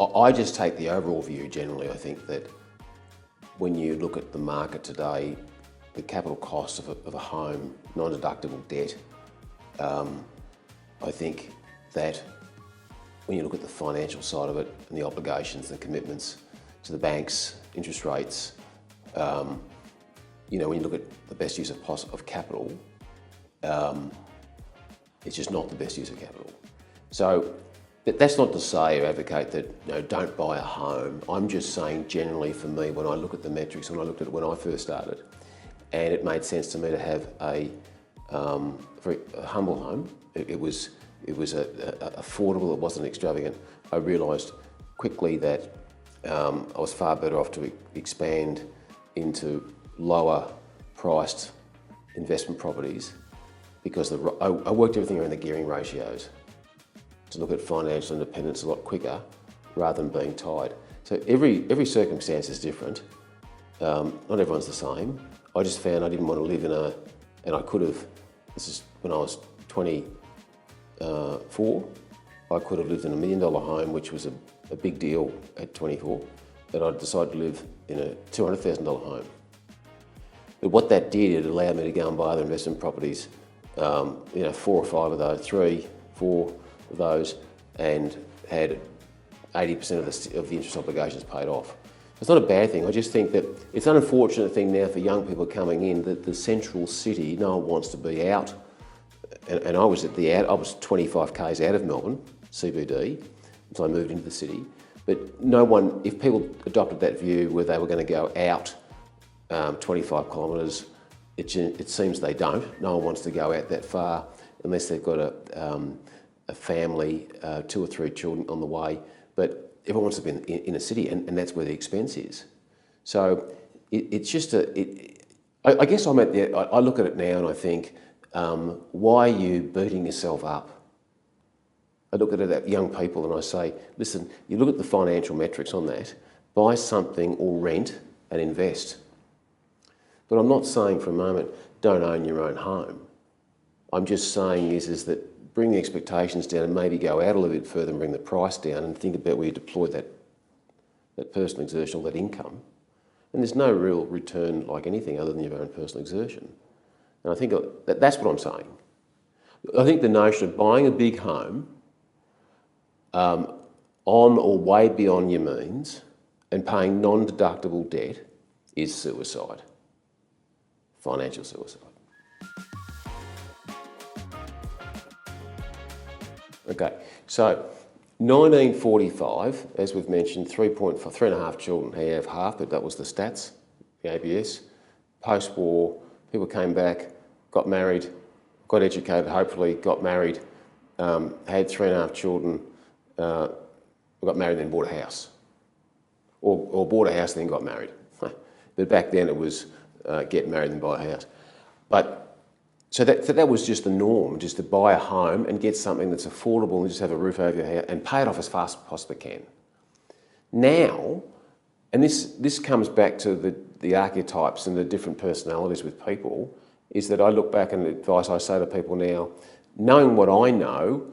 I just take the overall view generally. I think that when you look at the market today, the capital cost of a home, non-deductible debt, I think that when you look at the financial side of it and the obligations and commitments to the banks, interest rates, when you look at the best use of capital, it's just not the best use of capital. So that's not to say or advocate that don't buy a home. I'm just saying generally for me, when I look at the metrics, when I looked at it when I first started, and it made sense to me to have a very humble home. It was affordable. It wasn't extravagant. I realised quickly that I was far better off to expand into lower priced investment properties because I worked everything around the gearing ratios to look at financial independence a lot quicker rather than being tied. So every circumstance is different. Not everyone's the same. I just found I didn't want to live and I could have, this is when I was 24, I could have lived in $1 million home, which was a big deal at 24, but I decided to live in a $200,000 home. But what that did, it allowed me to go and buy other investment properties, 4 or 5 of those, 3, 4 of those, and had 80% of the interest obligations paid off. It's not a bad thing. I just think that it's an unfortunate thing now for young people coming in that the central city, no one wants to be out. And I was I was 25 k's out of Melbourne, CBD, until I moved into the city. But no one, if people adopted that view where they were going to go out 25 kilometres, it seems they don't. No one wants to go out that far unless they've got a family, 2 or 3 children on the way. But everyone wants to be in a city, and that's where the expense is. So it's just I guess I look at it now and I think, why are you beating yourself up? I look at young people and I say, listen, you look at the financial metrics on that, buy something or rent and invest. But I'm not saying for a moment, don't own your own home. I'm just saying is that bring the expectations down and maybe go out a little bit further and bring the price down and think about where you deploy that personal exertion, that income. And there's no real return like anything other than your own personal exertion. And I think that's what I'm saying. I think the notion of buying a big home on or way beyond your means and paying non-deductible debt is suicide, financial suicide. Okay, so 1945, as we've mentioned, 3.5 children have half, but that was the stats, the ABS. Post-war, people came back, got married, got educated, hopefully got married, had 3.5 children, got married and then bought a house. Or bought a house and then got married. But back then it was get married and buy a house. So that was just the norm, just to buy a home and get something that's affordable and just have a roof over your head and pay it off as fast as possibly can. Now, and this comes back to the archetypes and the different personalities with people, is that I look back and the advice I say to people now, knowing what I know,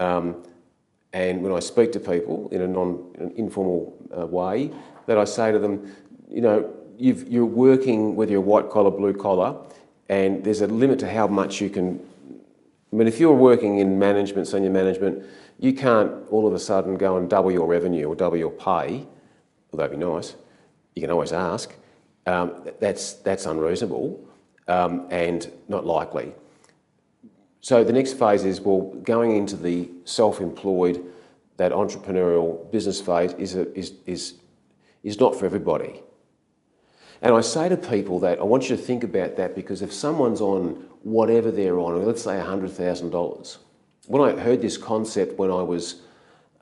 and when I speak to people in an informal way, that I say to them, you're working whether you're white collar, blue collar, and there's a limit to how much you can. I mean, if you're working in management, senior management, you can't all of a sudden go and double your revenue or double your pay, although that'd be nice. You can always ask. That's unreasonable and not likely. So the next phase is, going into the self-employed, that entrepreneurial business phase is not for everybody. And I say to people that I want you to think about that, because if someone's on whatever they're on, let's say $100,000, when I heard this concept when I was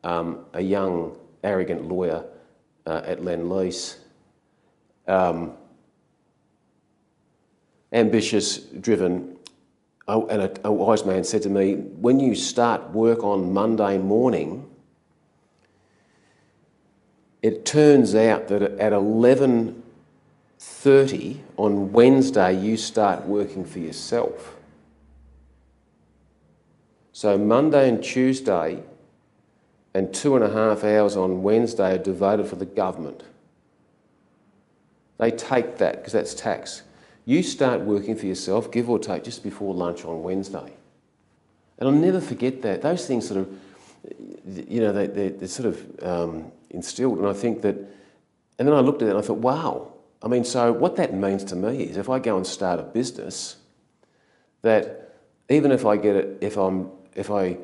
a young, arrogant lawyer at Lend-Lease, ambitious, driven, and a wise man said to me, when you start work on Monday morning, it turns out that at 11:30 on Wednesday, you start working for yourself. So Monday and Tuesday, and 2.5 hours on Wednesday are devoted for the government. They take that because that's tax. You start working for yourself, give or take, just before lunch on Wednesday. And I'll never forget that. Those things sort of, they're sort of instilled. And I think that, and then I looked at it and I thought, wow. I mean, so what that means to me is if I go and start a business, that even if I get it, if I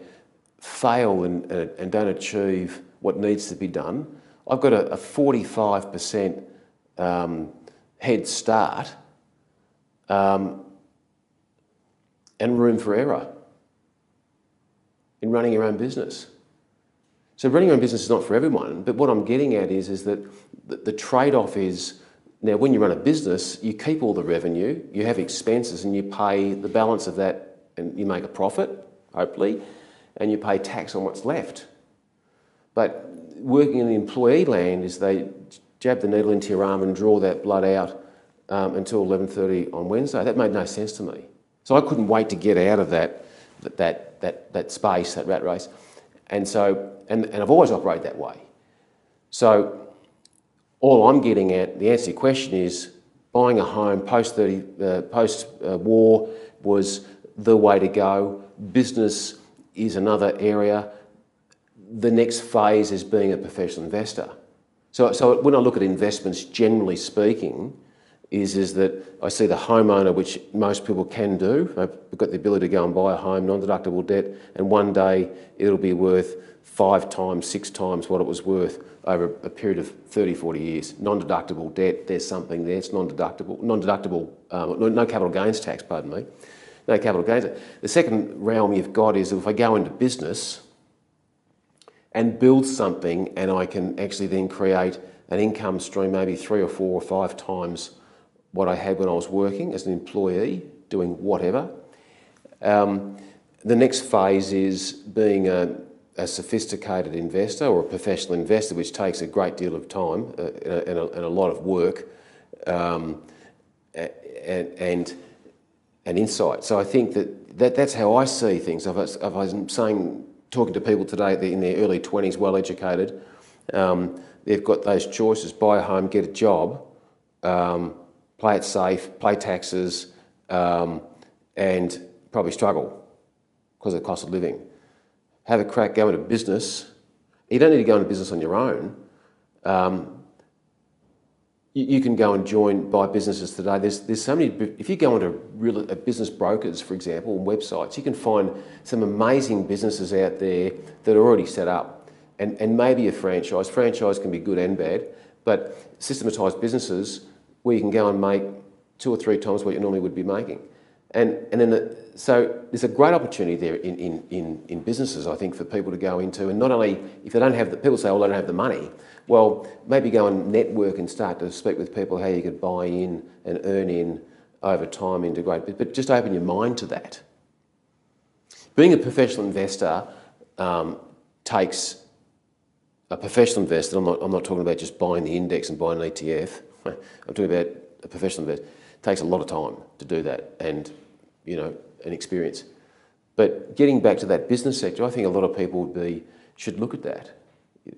fail and don't achieve what needs to be done, I've got a 45% head start and room for error in running your own business. So running your own business is not for everyone, but what I'm getting at is that the trade-off is, now when you run a business, you keep all the revenue, you have expenses and you pay the balance of that and you make a profit, hopefully, and you pay tax on what's left. But working in the employee land is they jab the needle into your arm and draw that blood out until 11:30 on Wednesday. That made no sense to me. So I couldn't wait to get out of that space, that rat race. And so, and I've always operated that way. So all I'm getting at, the answer to your question is, buying a home post-war was the way to go. Business is another area. The next phase is being a professional investor. So when I look at investments, generally speaking, is that I see the homeowner, which most people can do. They've got the ability to go and buy a home, non-deductible debt, and one day it'll be worth 5 times, 6 times what it was worth over a period of 30, 40 years. Non-deductible debt, there's something there, it's non-deductible, no capital gains tax, pardon me, no capital gains. The second realm you've got is if I go into business and build something and I can actually then create an income stream maybe 3 or 4 or 5 times what I had when I was working as an employee, doing whatever. The next phase is being a sophisticated investor or a professional investor, which takes a great deal of time and a lot of work and insight. So I think that's how I see things. If I'm saying, talking to people today in their early 20s, well educated, they've got those choices: buy a home, get a job, play it safe, pay taxes, and probably struggle because of the cost of living. Have a crack, go into business. You don't need to go into business on your own. You can go and buy businesses today. There's so many. If you go into business brokers, for example, and websites, you can find some amazing businesses out there that are already set up, and maybe a franchise. Franchise can be good and bad, but systematised businesses where you can go and make 2 or 3 times what you normally would be making, so there's a great opportunity there in businesses, I think, for people to go into. And not only if they don't have people say, "Oh, I don't have the money." Well, maybe go and network and start to speak with people how you could buy in and earn in over time into great. But just open your mind to that. Being a professional investor takes a professional investor. I'm not talking about just buying the index and buying an ETF. I'm talking about a professional investor. It takes a lot of time to do that, and an experience. But getting back to that business sector, I think a lot of people should look at that.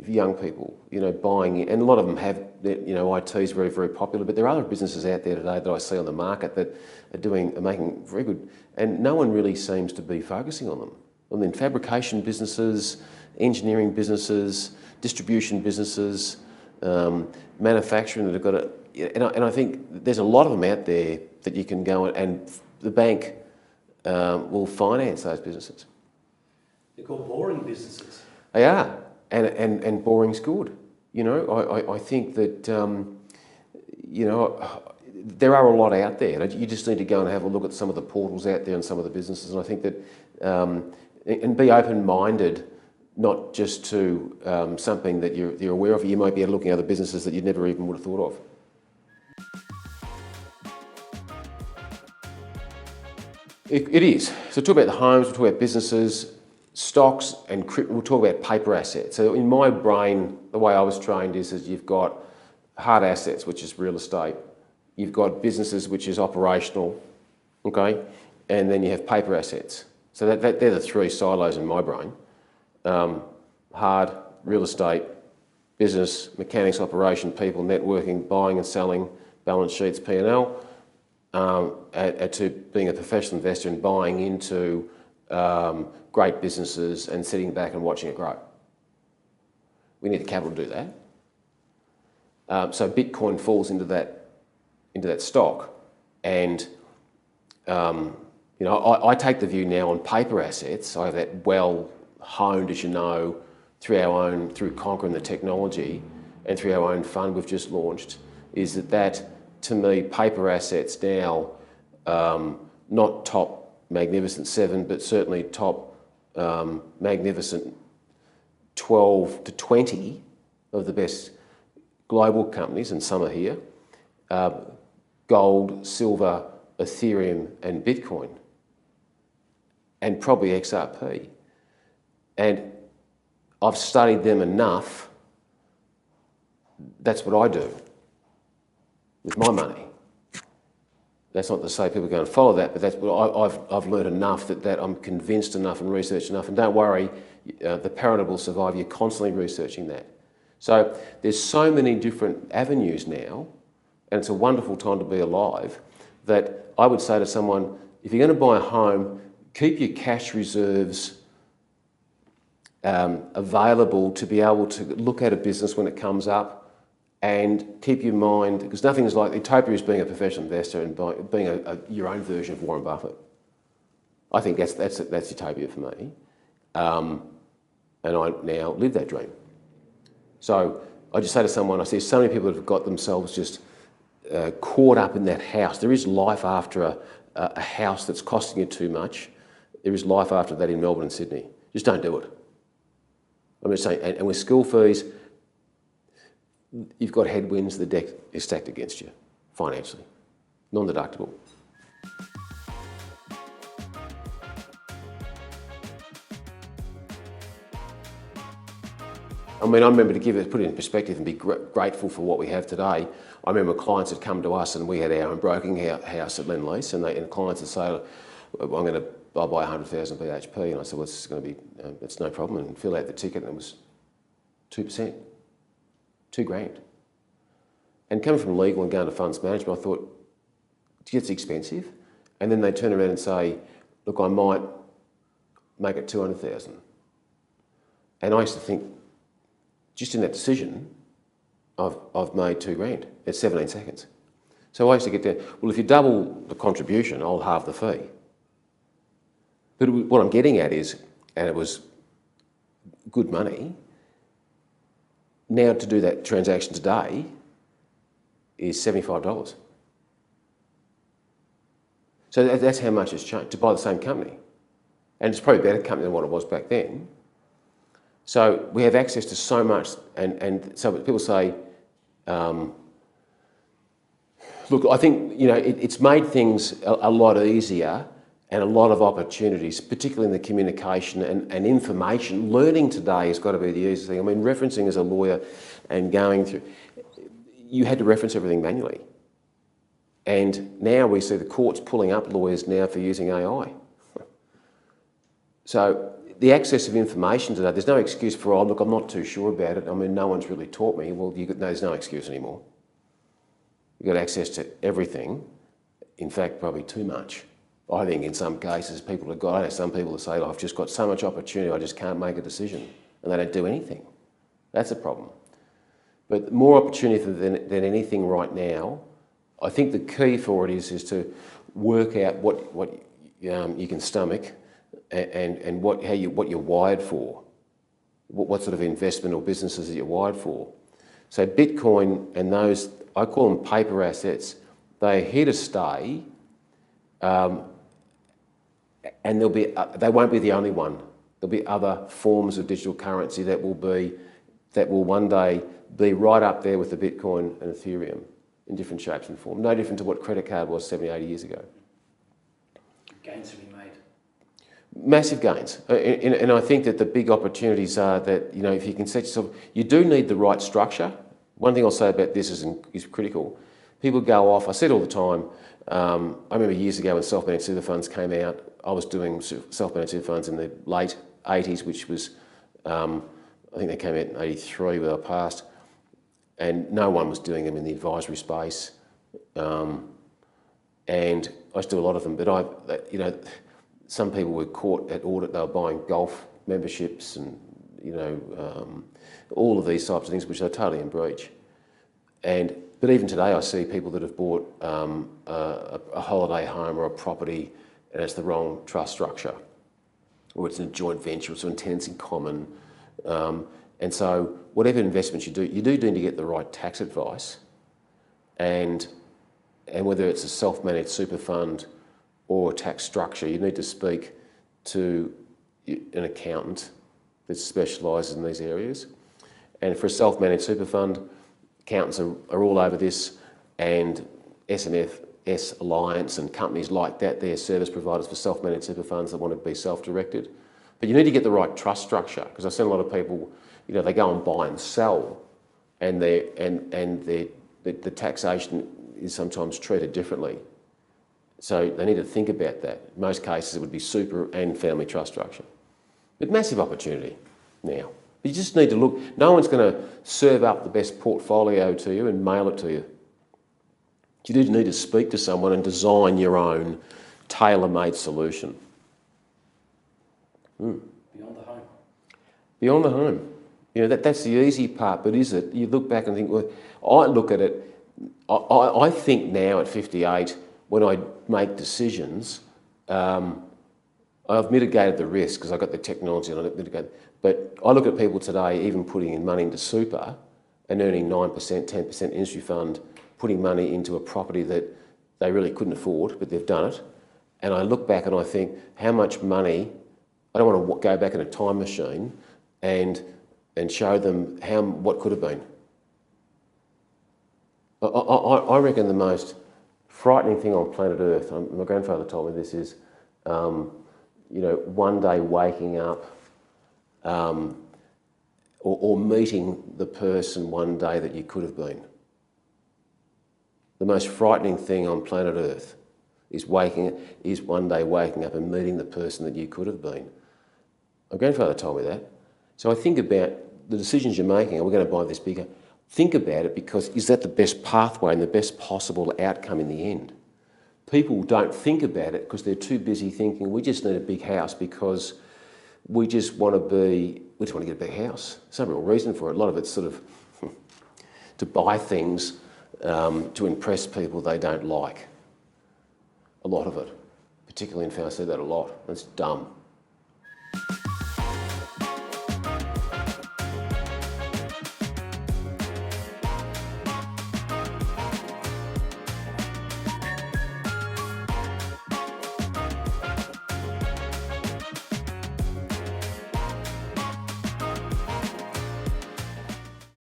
Young people, buying in, and a lot of them have, IT is very, very popular, but there are other businesses out there today that I see on the market that are making very good, and no one really seems to be focusing on them. I mean, fabrication businesses, engineering businesses, distribution businesses, manufacturing that have got and I think there's a lot of them out there that you can go and the bank will finance those businesses. They're called boring businesses. They are, and boring's good. I think that there are a lot out there. You just need to go and have a look at some of the portals out there and some of the businesses. And I think that and be open-minded, not just to something that you're aware of. You might be looking at other businesses that you never even would have thought of. It is. So talk about the homes, we'll talk about businesses, stocks, and we'll talk about paper assets. So in my brain, the way I was trained is that you've got hard assets, which is real estate. You've got businesses, which is operational, okay? And then you have paper assets. So they're the 3 silos in my brain. hard, real estate, business, mechanics, operation, people, networking, buying and selling, balance sheets, P&L, to being a professional investor and buying into great businesses and sitting back and watching it grow. We need the capital to do that. So Bitcoin falls into that stock, and I take the view now on paper assets. I have that well honed, as you know, through conquering the technology and through our own fund we've just launched, is that to me, paper assets now, not top magnificent 7, but certainly top magnificent 12 to 20 of the best global companies, and some are here, gold, silver, Ethereum and Bitcoin, and probably XRP. And I've studied them enough. That's what I do with my money. That's not to say people are going to follow that, but that's what I've learned enough that I'm convinced enough and researched enough. And don't worry, the paradigm will survive. You're constantly researching that. So there's so many different avenues now, and it's a wonderful time to be alive, that I would say to someone, if you're going to buy a home, keep your cash reserves available to be able to look at a business when it comes up, and keep your mind, because nothing is like, utopia is being a professional investor and being your own version of Warren Buffett. I think that's utopia for me. And I now live that dream. So I just say to someone, I see so many people that have got themselves just caught up in that house. There is life after a house that's costing you too much. There is life after that in Melbourne and Sydney. Just don't do it. I'm just saying, and with school fees, you've got headwinds, the deck is stacked against you financially, non-deductible. I mean, I remember, to put it in perspective and be grateful for what we have today. I remember clients had come to us and we had our own broking house at Lend-Lease, and clients would say, I'll buy 100,000 BHP. And I said, well, it's going to be, it's no problem, and fill out the ticket, and it was 2%, $2,000. And coming from legal and going to funds management, I thought, it's expensive. And then they turn around and say, look, I might make it 200,000. And I used to think, just in that decision, I've made $2,000 in 17 seconds. So I used to get down, well, if you double the contribution, I'll halve the fee. But what I'm getting at is, and it was good money, now to do that transaction today is $75. So that's how much it's changed to buy the same company. And it's probably a better company than what it was back then. So we have access to so much, and so people say, look, I think, it's made things a lot easier and a lot of opportunities, particularly in the communication and information. Learning today has got to be the easiest thing. I mean, referencing as a lawyer and going through, you had to reference everything manually. And now we see the courts pulling up lawyers now for using AI. So the access of information today, there's no excuse for, look, I'm not too sure about it. I mean, no one's really taught me. Well, there's no excuse anymore. You've got access to everything. In fact, probably too much. I think in some cases people have got, I know some people that say, I've just got so much opportunity, I just can't make a decision. And they don't do anything. That's a problem. But more opportunity than anything right now. I think the key for it is to work out what you can stomach and what you're wired for. What sort of investment or businesses that you're wired for. So Bitcoin and those, I call them paper assets, they're here to stay. And they won't be the only one. There'll be other forms of digital currency that will one day be right up there with the Bitcoin and Ethereum in different shapes and forms. No different to what credit card was 70, 80 years ago. Gains to be made. Massive gains. And I think that the big opportunities are that, if you can set yourself, you do need the right structure. One thing I'll say about this is critical. People go off, I said all the time, I remember years ago when self-managed super funds came out, I was doing self-managed super funds in the late 80s, which was I think they came out in 83 where they passed, and no one was doing them in the advisory space. And I still do a lot of them, but some people were caught at audit, they were buying golf memberships and, all of these types of things, which are totally in breach. But even today I see people that have bought a holiday home or a property and it's the wrong trust structure, or it's in a joint venture, or some tenants in common. And so whatever investments you do need to get the right tax advice, and whether it's a self-managed super fund or a tax structure, you need to speak to an accountant that specialises in these areas. And for a self-managed super fund, accountants are all over this, and SMFS Alliance and companies like that, they're service providers for self-managed super funds that want to be self-directed. But you need to get the right trust structure, because I've seen a lot of people, they go and buy and sell, and the taxation is sometimes treated differently. So they need to think about that. In most cases, it would be super and family trust structure. But massive opportunity now. But you just need to look. No one's going to serve up the best portfolio to you and mail it to you. You do need to speak to someone and design your own tailor-made solution. Beyond the home. Beyond the home. That's the easy part, but is it? You look back and think, well, I look at it, I think now at 58, when I make decisions, I've mitigated the risk because I've got the technology and I've mitigated. But I look at people today even putting in money into super and earning 9%, 10% industry fund, putting money into a property that they really couldn't afford, but they've done it. And I look back and I think, how much money, I don't want to go back in a time machine and show them what could have been. I reckon the most frightening thing on planet Earth, my grandfather told me this, is one day waking up or meeting the person one day that you could have been. The most frightening thing on planet Earth is one day waking up and meeting the person that you could have been. My grandfather told me that. So I think about the decisions you're making. Are we going to buy this bigger? Think about it, because is that the best pathway and the best possible outcome in the end? People don't think about it because they're too busy thinking, we just need a big house because we just want to get a big house. There's no real reason for it. A lot of it's sort of to buy things to impress people they don't like. A lot of it, particularly in family, I see that a lot. It's dumb.